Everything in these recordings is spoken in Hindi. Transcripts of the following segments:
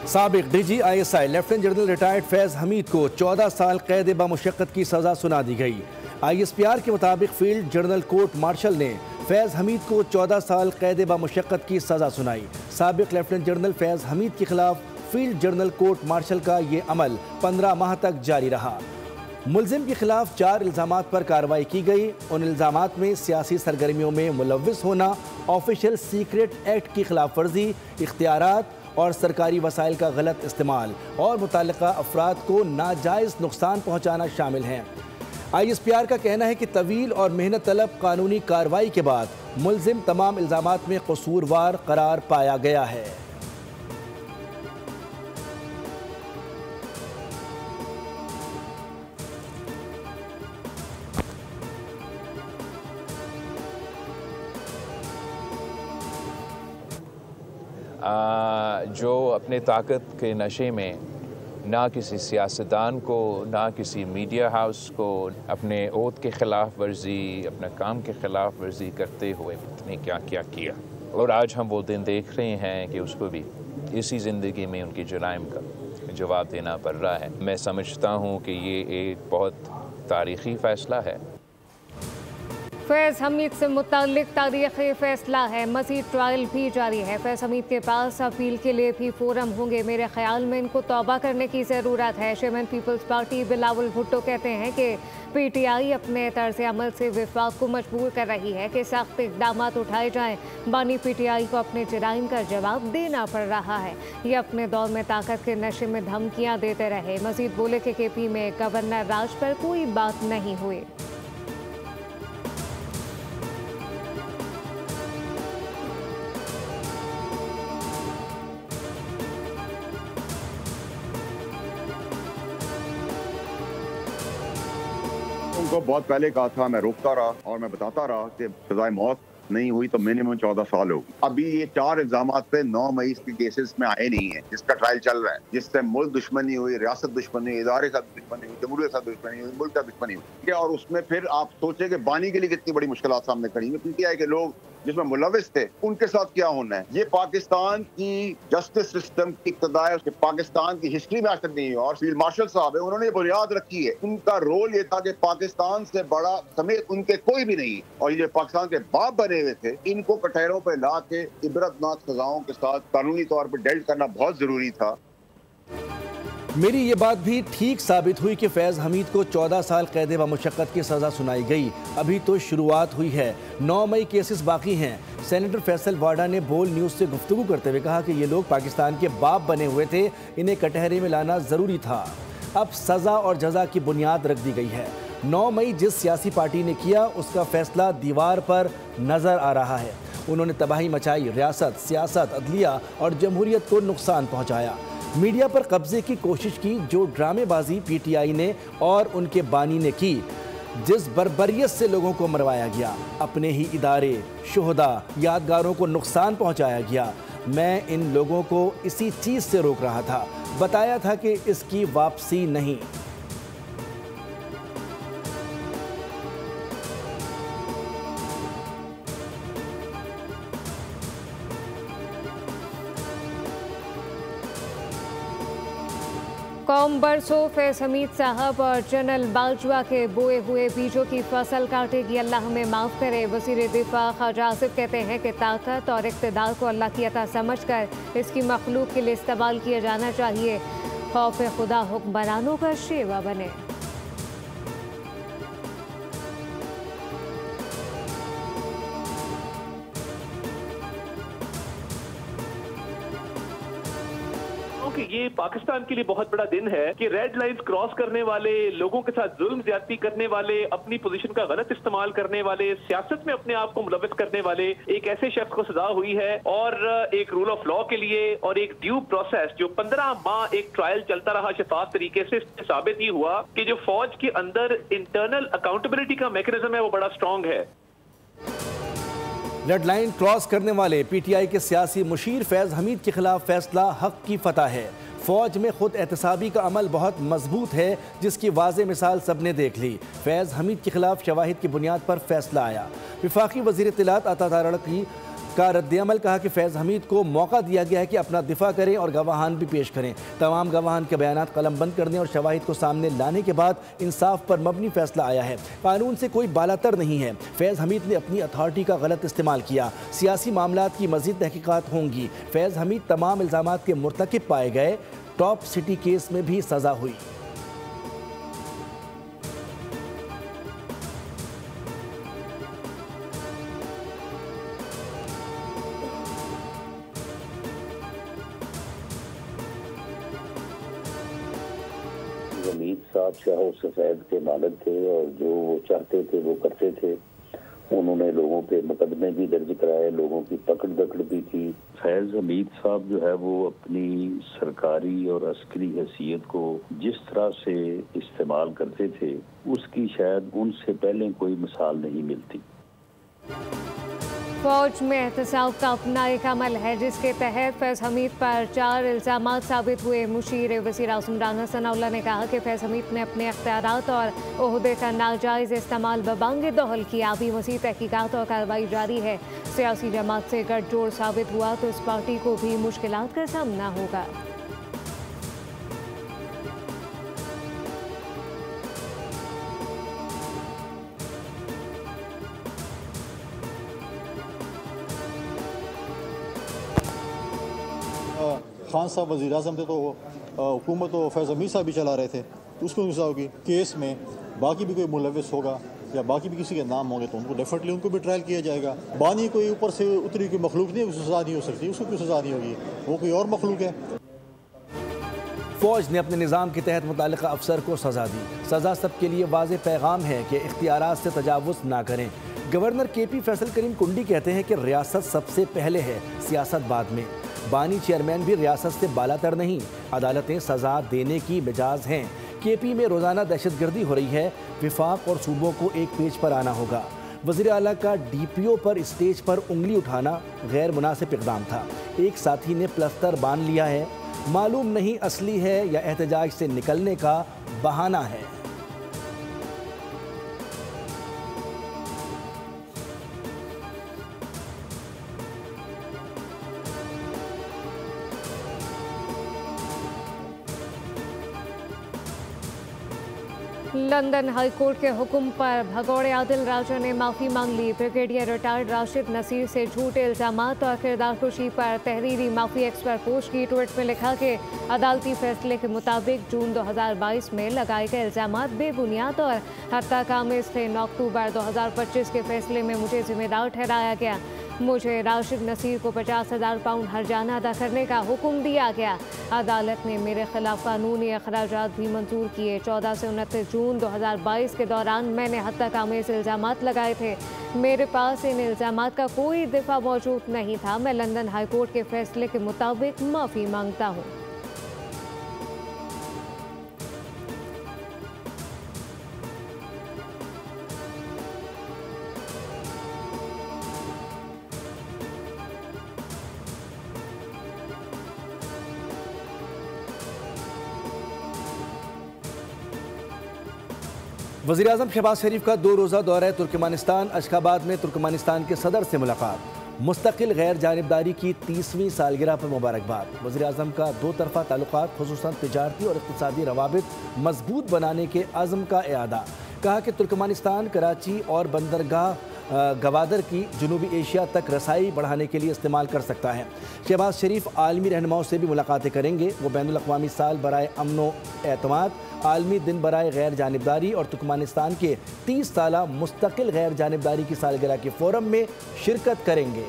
साबिक DGISI लेफ्टिनेंट जनरल रिटायर्ड फैज़ हमीद को 14 साल कैद बमुशक्कत की सज़ा सुना दी गई। ISPR के मुताबिक फील्ड जनरल कोर्ट मार्शल ने फैज़ हमीद को 14 साल कैद बमुशक्कत की सज़ा सुनाई। साबिक लेफ्टिनेंट जनरल फैज़ हमीद के खिलाफ फील्ड जनरल कोर्ट मार्शल का ये अमल 15 माह तक जारी रहा। मुलजिम के खिलाफ 4 इल्ज़ामात पर कार्रवाई की गई। उन इल्ज़ामात में सियासी सरगर्मियों में मुलव्विस होना, ऑफिशियल सीक्रेट एक्ट की खिलाफ वर्जी, इख्तियारात और सरकारी वसाइल का गलत इस्तेमाल और मुतल्लिका अफराद को नाजायज़ नुकसान पहुँचाना शामिल हैं। ISPR का कहना है कि तवील और मेहनत तलब कानूनी कार्रवाई के बाद मुलजिम तमाम इल्ज़ामात में कसूरवार करार पाया गया है। जो अपने ताकत के नशे में ना किसी सियासतदान को, ना किसी मीडिया हाउस को अपने ओहद के ख़िलाफ़ वर्जी, अपने काम के ख़िलाफ़ वर्जी करते हुए ने क्या क्या किया, और आज हम वो दिन देख रहे हैं कि उसको भी इसी ज़िंदगी में उनकी जुराइम का जवाब देना पड़ रहा है। मैं समझता हूँ कि ये एक बहुत तारीख़ी फ़ैसला है। फैज़ हमीद से मुताल्लिक तारीख़ी फ़ैसला है। मज़ीद ट्रायल भी जारी है। फैज़ हमीद के पास अपील के लिए भी फोरम होंगे। मेरे ख्याल में इनको तौबा करने की ज़रूरत है। चेयरमैन पीपल्स पार्टी बिलावल भुट्टो कहते हैं कि PTI अपने तर्ज अमल से विफाक को मजबूर कर रही है कि सख्त इक़दाम उठाए जाएँ। बानी PTI को अपने जराइम का जवाब देना पड़ रहा है। ये अपने दौर में ताकत के नशे में धमकियाँ देते रहे। मज़ीद बोले कि KP में गवर्नर राज पर कोई बात नहीं हुई। उनको बहुत पहले कहा था, मैं रोकता रहा और मैं बताता रहा कि सजाए मौत नहीं हुई तो मिनिमम 14 साल होगी। अभी ये 4 इल्जामात पे 9 मई के केसेस में आए नहीं है, जिसका ट्रायल चल रहा है, जिससे मुल्क दुश्मनी हुई, रियासत दुश्मनी हुई, इदारे का दुश्मनी हुई, जमहूरियत का दुश्मनी हुई, मुल्क का दुश्मनी हुई। और उसमें फिर आप सोचे कि बानी के लिए कितनी बड़ी मुश्किलात सामने खड़ी है। PTI के लोग जिसमें मुलविस थे उनके साथ क्या होना है। ये पाकिस्तान की जस्टिस सिस्टम की इब्तदा है, पाकिस्तान की हिस्ट्री में आज तक नहीं है। और फील्ड मार्शल साहब है, उन्होंने बुनियाद रखी है। उनका रोल ये था कि पाकिस्तान से बड़ा समेत उनके कोई भी नहीं, और ये पाकिस्तान के बाप बने हुए थे, इनको कटहरों पर ला के इबरतनाक सजाओं के साथ कानूनी तौर पर डेल्ट करना बहुत जरूरी था। मेरी ये बात भी ठीक साबित हुई कि फैज़ हमीद को 14 साल कैद बमुशक्कत की सज़ा सुनाई गई। अभी तो शुरुआत हुई है। 9 मई केसेस बाकी हैं। सेनेटर फैसल वाडा ने बोल न्यूज़ से गुफ्तगू करते हुए कहा कि ये लोग पाकिस्तान के बाप बने हुए थे, इन्हें कटहरे में लाना ज़रूरी था। अब सज़ा और जज़ा की बुनियाद रख दी गई है। 9 मई जिस सियासी पार्टी ने किया उसका फैसला दीवार पर नज़र आ रहा है। उन्होंने तबाही मचाई, रियासत, सियासत, अदलिया और जमहूरियत को नुकसान पहुँचाया। मीडिया पर कब्जे की कोशिश की, जो ड्रामेबाजी PTI ने और उनके बानी ने की, जिस बर्बरियत से लोगों को मरवाया गया, अपने ही इदारे, शुहदा, यादगारों को नुकसान पहुंचाया गया। मैं इन लोगों को इसी चीज़ से रोक रहा था, बताया था कि इसकी वापसी नहीं। कौम बरसों फैज़ हमीद साहब और जनरल बाजवा के बोए हुए बीजों की फसल काटेगी, अल्लाह हमें माफ़ करे। वज़ीर दिफा ख्वाजा आसिफ कहते हैं कि ताकत और इक़्तिदार को अल्लाह की अता समझकर इसकी मखलूक के लिए इस्तेमाल किया जाना चाहिए। खौफ खुदा हुक्मरानों का शेवा बने। कि ये पाकिस्तान के लिए बहुत बड़ा दिन है कि रेड लाइंस क्रॉस करने वाले, लोगों के साथ जुल्म ज्यादती करने वाले, अपनी पोजीशन का गलत इस्तेमाल करने वाले, सियासत में अपने आप को मुलविस करने वाले एक ऐसे शख्स को सजा हुई है। और एक रूल ऑफ लॉ के लिए और एक ड्यू प्रोसेस, जो 15 माह एक ट्रायल चलता रहा शफाफ तरीके से, साबित ही हुआ कि जो फौज के अंदर इंटरनल अकाउंटेबिलिटी का मैकेनिज्म है वो बड़ा स्ट्रॉन्ग है। रेड लाइन क्रॉस करने वाले PTI के सियासी मुशीर फैज़ हमीद के खिलाफ फैसला हक की फतह है। फौज में खुद एहतसाबी का अमल बहुत मजबूत है, जिसकी वाज़े मिसाल सबने देख ली। फैज़ हमीद के खिलाफ शवाहिद की बुनियाद पर फैसला आया। वफाकी वज़ीर इत्तलात अता तारड़की का रद्द-ए-अमल। कहा कि फैज़ हमीद को मौका दिया गया है कि अपना दिफा करें और गवाहान भी पेश करें। तमाम गवाहान के बयानात कलम बंद करने और शवाहिद को सामने लाने के बाद इंसाफ पर मबनी फैसला आया है। कानून से कोई बालातर नहीं है। फैज़ हमीद ने अपनी अथॉरिटी का गलत इस्तेमाल किया। सियासी मामलात की मज़ीद तहकीकात होंगी। फैज़ हमीद तमाम इल्ज़ामात के मुर्तकिब पाए गए। टॉप सिटी केस में भी सज़ा हुई। हमीद साहब शाह सफेद के मालिक थे और जो वो चाहते थे वो करते थे। उन्होंने लोगों पे मुकदमे भी दर्ज कराए, लोगों की पकड़ दकड़ भी की। फैज़ हमीद साहब जो है वो अपनी सरकारी और अस्करी हैसियत को जिस तरह से इस्तेमाल करते थे उसकी शायद उनसे पहले कोई मिसाल नहीं मिलती। फौज में एहतसाब का अपना एक अमल है जिसके तहत फैज़ हमीद पर 4 इल्ज़ामात साबित हुए। मुशीर वज़ीर आज़म राना सनाउल्लाह ने कहा कि फैज़ हमीद ने अपने अख्तियारात और ओहदे का नाजायज़ इस्तेमाल बबांग दोहल किया। अभी मज़ीद तहकीकात और कार्रवाई जारी है। सियासी जमात से गठजोड़ साबित हुआ तो इस पार्टी को भी मुश्किलात का सामना होगा। खान साहब वज़ीर आज़म थे तो हुकूमत तो फैज़ हमीद साहब भी चला रहे थे, तो उसको होगी केस में बाकी भी कोई मुलविस होगा या बाकी भी किसी के नाम होंगे तो उनको डेफिनेटली उनको भी ट्रायल किया जाएगा। बानी कोई ऊपर से उतरी कोई मखलूक नहीं है, उसको सज़ा नहीं हो सकती, उसको क्यों सज़ा नहीं होगी, वो कोई और मखलूक है। फौज ने अपने निज़ाम के तहत मुताल्लिक़ा अफसर को सज़ा दी। सज़ा सबके लिए वाज़ेह पैगाम है कि इख्तियारात से तजावुज़ ना करें। गवर्नर KP फैसल करीम कुंडी कहते हैं कि रियासत सबसे पहले है, सियासत बाद में। बानी चेयरमैन भी रियासत से बालातर नहीं, अदालतें सज़ा देने की मिजाज हैं। KP में रोज़ाना दहशतगर्दी हो रही है। विफाक और सूबों को एक पेज पर आना होगा। वज़ीर आला का DPO पर स्टेज पर उंगली उठाना गैर मुनासिब इक़दाम था। एक साथी ने प्लस्तर बांध लिया है। मालूम नहीं असली है या एहतजाज से निकलने का बहाना है। लंदन हाईकोर्ट के हुक्म पर भगौड़े आदिल राजा ने माफ़ी मांग ली। ब्रिगेडियर रिटायर्ड राशिद नसीर से झूठे इल्ज़ामात और किरदारकुशी पर तहरीरी माफ़ी एक्सपर्ट पोस्ट की। ट्वीट में लिखा कि अदालती फैसले के मुताबिक जून 2022 में लगाए गए इल्ज़ामात बेबुनियाद और हत्या कामिज़ थे। 9 अक्टूबर 2025 के फैसले में मुझे जिम्मेदार ठहराया गया। मुझे राशिद नसीर को 50,000 पाउंड हर्जाना अदा करने का हुक्म दिया गया। अदालत ने मेरे खिलाफ कानूनी अखराजात भी मंजूर किए। 14 से 29 जून 2022 के दौरान मैंने हत्या कामिज़ इल्ज़ामात लगाए थे। मेरे पास इन इल्ज़ामात का कोई दिफा मौजूद नहीं था। मैं लंदन हाईकोर्ट के फैसले के मुताबिक माफ़ी मांगता हूँ। वज़ीर आज़म शहबाज शरीफ का 2 रोज़ा दौरा तुर्कमानिस्तान। अशखाबाद में तुर्कमानिस्तान के सदर से मुलाकात। मुस्तकिल गैर जानिबदारी की 30वीं सालगिरह पर मुबारकबाद। वज़ीर आज़म का 2 तरफ़ा ताल्लुकात खुसूसन तिजारती और इक़्तिसादी रवाबित मजबूत बनाने के अज़्म का इआदा। कहा कि तुर्कमानिस्तान कराची और बंदरगाह गवादर की जनूबी एशिया तक रसाई बढ़ाने के लिए इस्तेमाल कर सकता है। शहबाज शरीफ आलमी रहनुमाओं से भी मुलाकातें करेंगे। वो बैनुल अक़वामी साल बराए अमन व एतमाद, आलमी दिन बराए गैर जानिबदारी और तुर्कमानिस्तान के 30 साला मुस्तकिल गैर जानिबदारी की सालगिरह के फोरम में शिरकत करेंगे।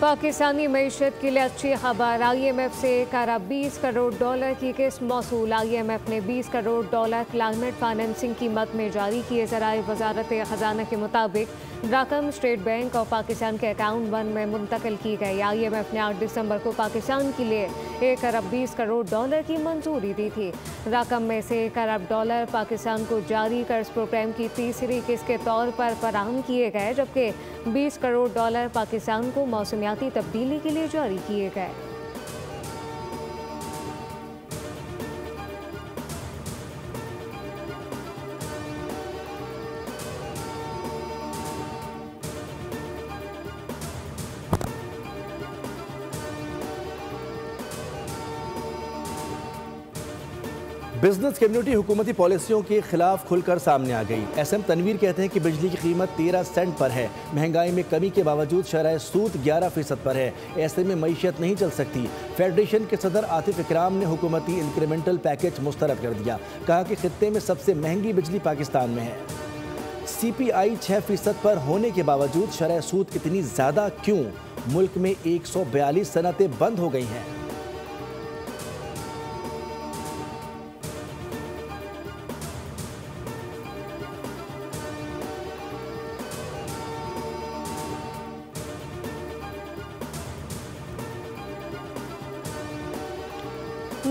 पाकिस्तानी मईशत के लिए अच्छी खबर। IMF से $20 करोड़ की किस्त मौसूल। IMF ने $20 करोड़ क्लाइमेट फाइनेंसिंग की मद में जारी किए। ज़राए वजारत खजाना के मुताबिक रकम स्टेट बैंक ऑफ पाकिस्तान के अकाउंट 1 में मुंतकिल की गई। IMF ने 8 दिसंबर को पाकिस्तान के लिए $1 अरब की मंजूरी दी थी। रकम में से $1 अरब पाकिस्तान को जारी कर्ज प्रोग्राम की तीसरी किस्त के तौर पर फराहम किए गए, जबकि $20 करोड़ पाकिस्तान को मौसमियाती तब्दीली के लिए जारी किए गए। बिजनेस कम्युनिटी हुकूमती पॉलिसियों के खिलाफ खुलकर सामने आ गई। SM तनवीर कहते हैं कि बिजली की कीमत 13 सेंट पर है। महंगाई में कमी के बावजूद शरह सूद 11% पर है। ऐसे में मईशत नहीं चल सकती। फेडरेशन के सदर आतिफ इकराम ने हुकूमती इंक्रीमेंटल पैकेज मुस्तरद कर दिया। कहा कि खित्ते में सबसे महंगी बिजली पाकिस्तान में है। CPI 6% पर होने के बावजूद शरह सूद इतनी ज़्यादा क्यों? मुल्क में 142 सनतें बंद हो गई हैं।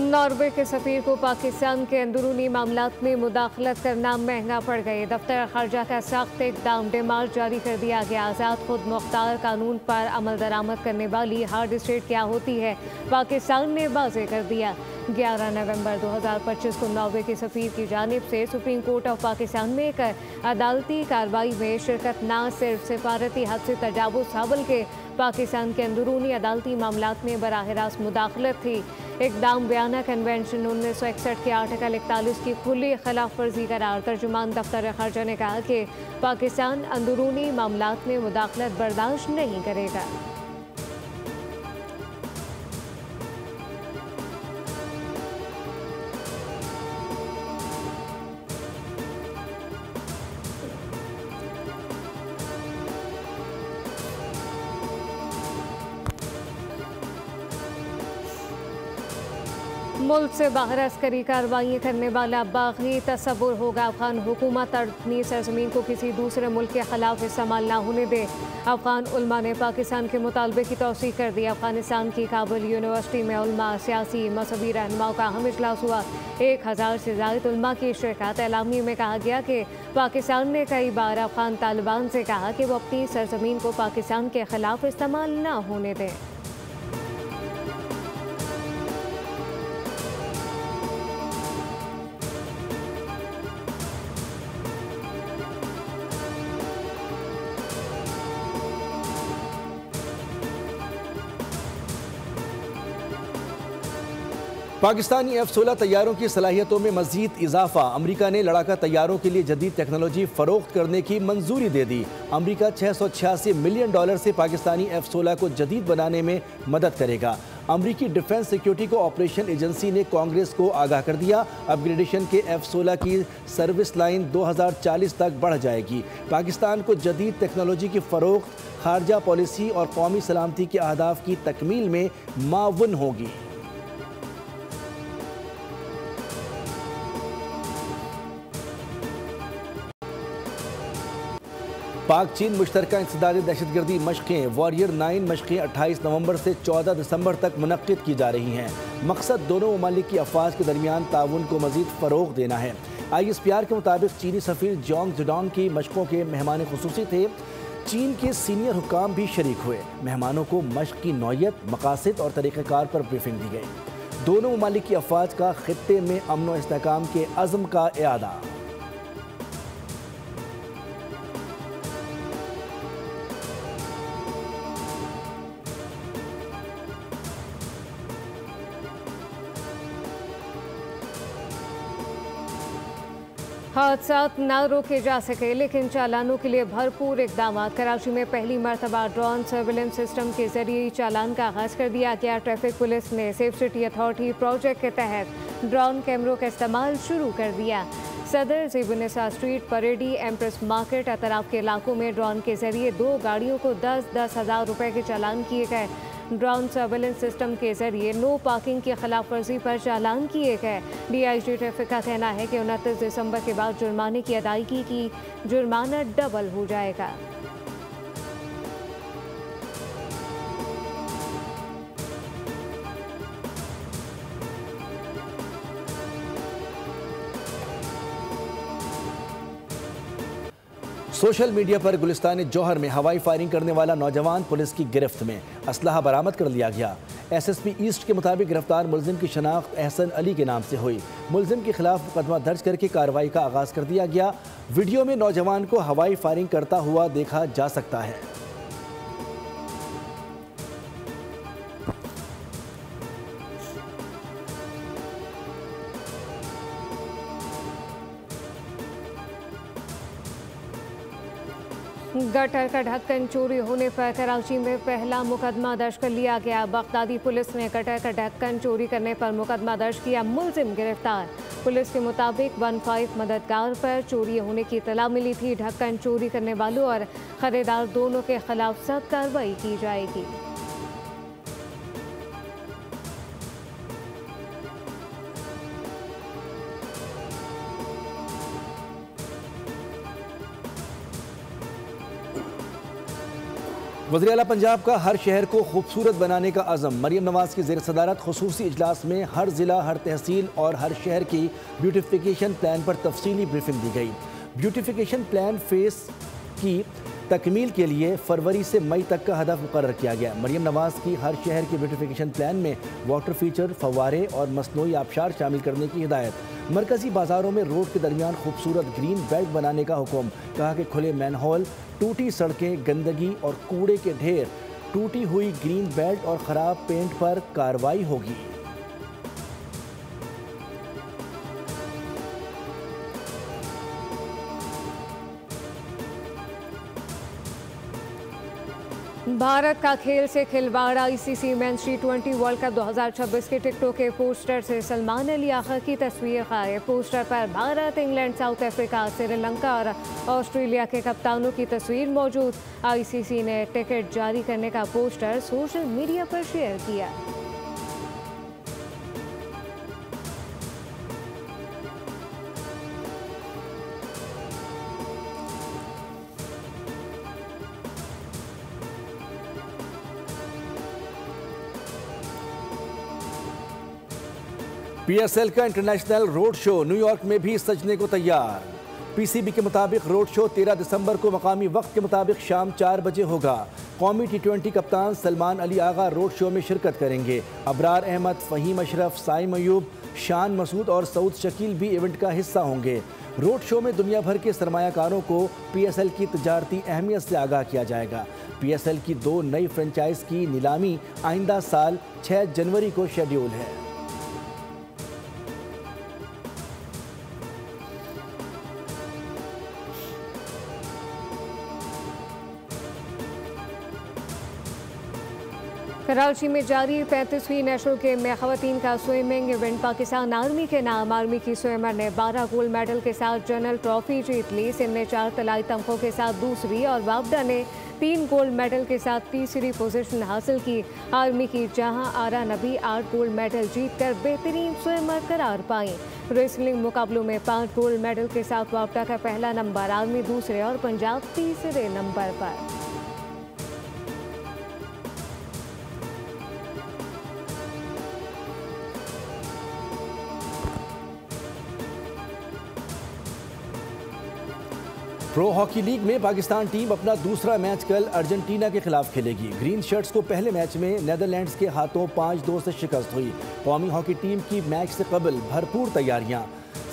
नॉर्वे के सफीर को पाकिस्तान के अंदरूनी मामलात में मुदाखलत करना महंगा पड़ गई। दफ्तर खर्जा का सख्त इक़दाम डिमांड जारी कर दिया गया। आज़ाद खुद मुख्तार कानून पर अमल दरामद करने वाली हार्ड स्टेट क्या होती है, पाकिस्तान ने वाज़ेह कर दिया। 11 नवंबर 2025 को नॉर्वे के सफीर की जानिब से सुप्रीम कोर्ट ऑफ पाकिस्तान में एक अदालती कार्रवाई में शिरकत न सिर्फ सिफारती हद से तजावुज़ था, बल्कि पाकिस्तान के अंदरूनी अदालती मामलात में बराह रास्त मुदाखलत थी। इक़दाम बयाना कन्वेंशन 1961 के आर्टिकल 41 की खुली खिलाफ वर्जी करार। तर्जुमान दफ्तर खर्जा ने कहा कि पाकिस्तान अंदरूनी मामलात में मुदाखलत बर्दाश्त नहीं करेगा। मुल्क से बाहर अस्करी कार्रवाई करने वाला बागी तस्वुर होगा। अफगान हुकूमत अपनी सरजमीन को किसी दूसरे मुल्क के खिलाफ इस्तेमाल न होने दे। अफगान उलमा ने पाकिस्तान के मुतालबे की तौसीक कर दी। अफगानिस्तान की काबुल यूनिवर्सिटी में उलमा, सियासी, मजहबी रहनुमाओं का अहम इजलास हुआ। 1000 से ज़ायद उलमा की शिरकत। एलामी में कहा गया कि पाकिस्तान ने कई बार अफगान तालिबान से कहा कि वो अपनी सरजमीन को पाकिस्तान के खिलाफ इस्तेमाल न होने दें। पाकिस्तानी F-16 तैयारों की सलाहियतों में मजीद इजाफा। अमरीका ने लड़ाका तैयारों के लिए जदीद टेक्नोलॉजी फरोख्त करने की मंजूरी दे दी। अमरीका $686 मिलियन से पाकिस्तानी F-16 को जदीद बनाने में मदद करेगा। अमरीकी डिफेंस सिक्योरिटी को ऑपरेशन एजेंसी ने कांग्रेस को आगाह कर दिया। अपग्रेडेशन के F-16 की सर्विस लाइन 2040 तक बढ़ जाएगी। पाकिस्तान को जदीद टेक्नोलॉजी की फरोख्त खारजा पॉलिसी और कौमी सलामती के अहदाफ की तकमील में मावन होगी। पाक चीन मुश्तरका इंसदादी दहशतगर्दी मशक़ें वॉरियर 9 मशक़ें 28 नवंबर से 14 दिसंबर तक मुनक़्क़िद की जा रही हैं। मकसद दोनों ममालिक की अफ़वाज के दरमियान ताउन को मज़ीद फ़रोग़ देना है। ISPR के मुताबिक चीनी सफ़ीर जोंग जुडोंग की मशक़ों के मेहमान खुसूसी थे। चीन के सीनियर हुकाम भी शरीक हुए। मेहमानों को मशक़ की नौयत, मकासद और तरीक़ेकार पर ब्रीफिंग दी गई। दोनों ममालिक की अफ़वाज का ख़ित्ते में अमन व इस्तेहकाम के अज़्म का इआदा। हादसात न रोके जा सके, लेकिन चालानों के लिए भरपूर इकदाम। कराची में पहली मरतबा ड्रोन सर्विलेंस सिस्टम के जरिए चालान का आगाज कर दिया गया। ट्रैफिक पुलिस ने सेफ सिटी अथॉरिटी प्रोजेक्ट के तहत ड्रोन कैमरों का इस्तेमाल शुरू कर दिया। सदर, ज़ेबुनिसा स्ट्रीट, परेडी, एम्प्रेस मार्केट, अतराफ के इलाकों में ड्रोन के जरिए 2 गाड़ियों को 10-10 हज़ार रुपये के चालान किए गए। ड्रोन सर्वेलेंस सिस्टम के जरिए नो पार्किंग की खिलाफ वर्जी पर चालान किए गए। DIG ट्रैफिक का कहना है कि 29 दिसंबर के बाद जुर्माने की अदायगी की जुर्माना डबल हो जाएगा। सोशल मीडिया पर गुलिस्तान जौहर में हवाई फायरिंग करने वाला नौजवान पुलिस की गिरफ्त में, असलहा बरामद कर लिया गया। SSP ईस्ट के मुताबिक गिरफ्तार मुलजिम की शनाख्त एहसन अली के नाम से हुई। मुलजिम के खिलाफ मुकदमा दर्ज करके कार्रवाई का आगाज कर दिया गया। वीडियो में नौजवान को हवाई फायरिंग करता हुआ देखा जा सकता है। गटर का ढक्कन चोरी होने पर कराची में पहला मुकदमा दर्ज कर लिया गया। बगदादी पुलिस ने गटर का ढक्कन चोरी करने पर मुकदमा दर्ज किया, मुलजिम गिरफ्तार। पुलिस के मुताबिक 15 मददगार पर चोरी होने की इतला मिली थी। ढक्कन चोरी करने वालों और खरीदार दोनों के खिलाफ सख्त कार्रवाई की जाएगी। वज़ीर आला पंजाब का हर शहर को खूबसूरत बनाने का अज़म। मरियम नवाज़ की ज़ेर सदारत खुसूसी इजलास में हर ज़िला, हर तहसील और हर शहर की ब्यूटिफिकेशन प्लान पर तफसीली ब्रीफिंग दी गई। ब्यूटिफिकेशन प्लान फेस की तकमील के लिए फरवरी से मई तक का हदफ मुकर्रर किया गया। मरियम नवाज़ की हर शहर के ब्यूटिफिकेशन प्लान में वाटर फीचर, फव्वारे और मसनूई आबशार शामिल करने की हिदायत। मरकजी बाज़ारों में रोड के दरमियान खूबसूरत ग्रीन बेल्ट बनाने का हुक्म। कहा कि खुले मैनहोल, टूटी सड़कें, गंदगी और कूड़े के ढेर, टूटी हुई ग्रीन बेल्ट और ख़राब पेंट पर कार्रवाई होगी। भारत का खेल से खिलवाड़। ICC mains T20 world cup 2026 के टिकटों के पोस्टर से सलमान अली आखिर की तस्वीर गायब। पोस्टर पर Bharat, England, south Africa, Sri Lanka और ऑस्ट्रेलिया के कप्तानों की तस्वीर मौजूद। ICC ने टिकट जारी करने का पोस्टर सोशल मीडिया पर शेयर किया। PSL का इंटरनेशनल रोड शो न्यूयॉर्क में भी सजने को तैयार। PCB के मुताबिक रोड शो 13 दिसंबर को मकामी वक्त के मुताबिक शाम 4 बजे होगा। कौमी T20 कप्तान सलमान अली आगा रोड शो में शिरकत करेंगे। अबरार अहमद, फ़हीम अशरफ, साइम अयूब, शान मसूद और सऊद शकील भी इवेंट का हिस्सा होंगे। रोड शो में दुनिया भर के सरमायाकारों को PSL की तजारती अहमियत से आगाह किया जाएगा। PSL की 2 नई फ्रेंचाइज की नीलामी आइंदा साल 6 जनवरी को शेड्यूल है। कराची में जारी 35वीं नेशनल गेम में खवातीन का स्विमिंग इवेंट पाकिस्तान आर्मी के नाम। आर्मी की स्विमर ने 12 गोल्ड मेडल के साथ जनरल ट्रॉफी जीत ली। सिंध ने 4 तलाई तमगों के साथ दूसरी और वापडा ने 3 गोल्ड मेडल के साथ तीसरी पोजीशन हासिल की। आर्मी की जहां आरा नबी 8 गोल्ड मेडल जीतकर बेहतरीन स्विमर करार पाई। रेसलिंग मुकाबलों में 5 गोल्ड मेडल के साथ वापडा का पहला नंबर, आर्मी दूसरे और पंजाब तीसरे नंबर पर। प्रो हॉकी लीग में पाकिस्तान टीम अपना दूसरा मैच कल अर्जेंटीना के खिलाफ खेलेगी। ग्रीन शर्ट्स को पहले मैच में नेदरलैंड्स के हाथों 5-2 से शिकस्त हुई। कौमी हॉकी टीम की मैच से कबल भरपूर तैयारियां।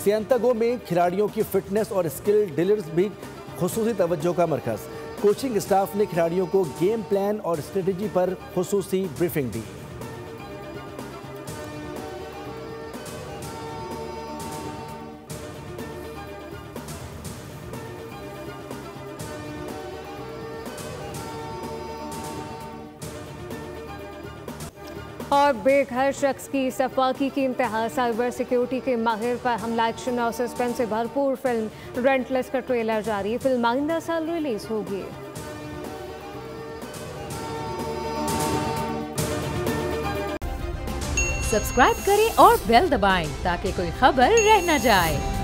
सैंतागो में खिलाड़ियों की फिटनेस और स्किल ड्रिल्स भी खुसूसी तवज्जो का मरकज़। कोचिंग स्टाफ ने खिलाड़ियों को गेम प्लान और स्ट्रेटजी पर खुसूसी ब्रीफिंग दी। और बेघर शख्स की सफाकी की इंतहा, साइबर सिक्योरिटी के माहिर पर हमला, एक्शन और सस्पेंस से भरपूर फिल्म रेंटलेस का ट्रेलर जारी। फिल्म आइंदा साल रिलीज होगी। सब्सक्राइब करें और बेल दबाएं ताकि कोई खबर रह न जाए।